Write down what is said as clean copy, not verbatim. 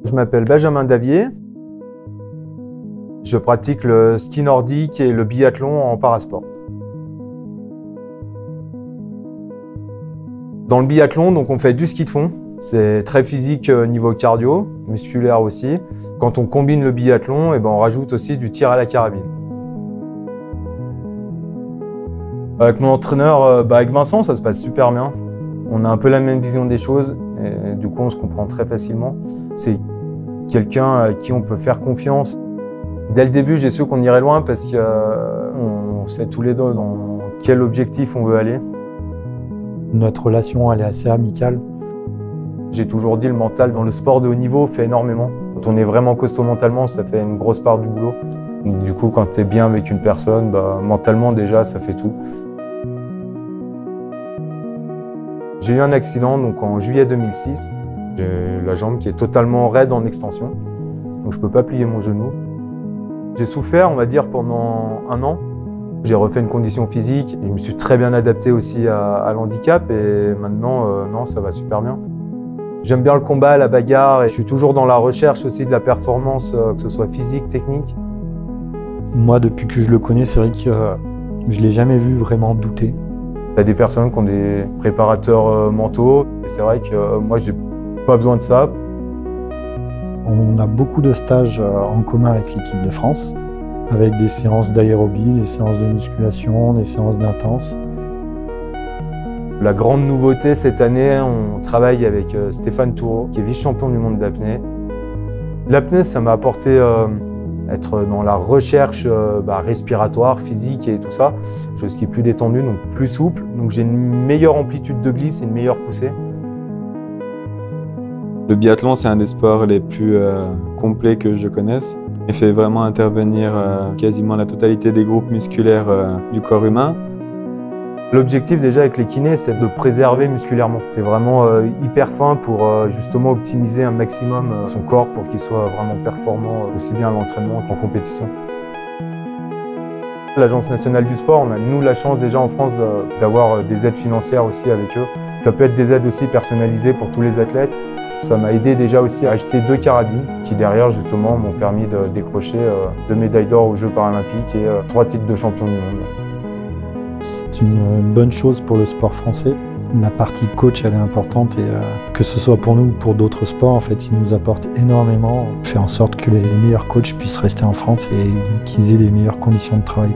Je m'appelle Benjamin Davier. Je pratique le ski nordique et le biathlon en parasport. Dans le biathlon, donc on fait du ski de fond. C'est très physique niveau cardio, musculaire aussi. Quand on combine le biathlon, on rajoute aussi du tir à la carabine. Avec mon entraîneur, avec Vincent, ça se passe super bien. On a un peu la même vision des choses et du coup on se comprend très facilement. C'est quelqu'un à qui on peut faire confiance. Dès le début, j'ai su qu'on irait loin parce qu'on sait tous les deux dans quel objectif on veut aller. Notre relation, elle est assez amicale. J'ai toujours dit, le mental dans le sport de haut niveau fait énormément. Quand on est vraiment costaud mentalement, ça fait une grosse part du boulot. Du coup, quand tu es bien avec une personne, mentalement déjà, ça fait tout. J'ai eu un accident donc en juillet 2006. J'ai la jambe qui est totalement raide en extension, donc je ne peux pas plier mon genou. J'ai souffert, on va dire, pendant 1 an. J'ai refait une condition physique et je me suis très bien adapté aussi à l'handicap et maintenant, non, ça va super bien. J'aime bien le combat, la bagarre et je suis toujours dans la recherche aussi de la performance, que ce soit physique, technique. Moi, depuis que je le connais, c'est vrai que je ne l'ai jamais vu vraiment douter. Il y a des personnes qui ont des préparateurs mentaux et c'est vrai que moi, j'ai pas besoin de ça. On a beaucoup de stages en commun avec l'équipe de France, avec des séances d'aérobie, des séances de musculation, des séances d'intense. La grande nouveauté cette année, on travaille avec Stéphane Toureau, qui est vice-champion du monde d'apnée. L'apnée, ça m'a apporté être dans la recherche respiratoire, physique et tout ça. Chose qui est plus détendue, donc plus souple. Donc j'ai une meilleure amplitude de glisse et une meilleure poussée. Le biathlon, c'est un des sports les plus complets que je connaisse. Il fait vraiment intervenir quasiment la totalité des groupes musculaires du corps humain. L'objectif déjà avec les kinés, c'est de préserver musculairement. C'est vraiment hyper fin pour justement optimiser un maximum son corps pour qu'il soit vraiment performant aussi bien à l'entraînement qu'en compétition. L'Agence nationale du sport, on a nous la chance déjà en France d'avoir des aides financières aussi avec eux. Ça peut être des aides aussi personnalisées pour tous les athlètes. Ça m'a aidé déjà aussi à acheter 2 carabines qui derrière justement m'ont permis de décrocher 2 médailles d'or aux Jeux paralympiques et 3 titres de champion du monde. C'est une bonne chose pour le sport français. La partie coach, elle est importante et que ce soit pour nous ou pour d'autres sports, en fait, il nous apporte énormément. On fait en sorte que les meilleurs coachs puissent rester en France et qu'ils aient les meilleures conditions de travail.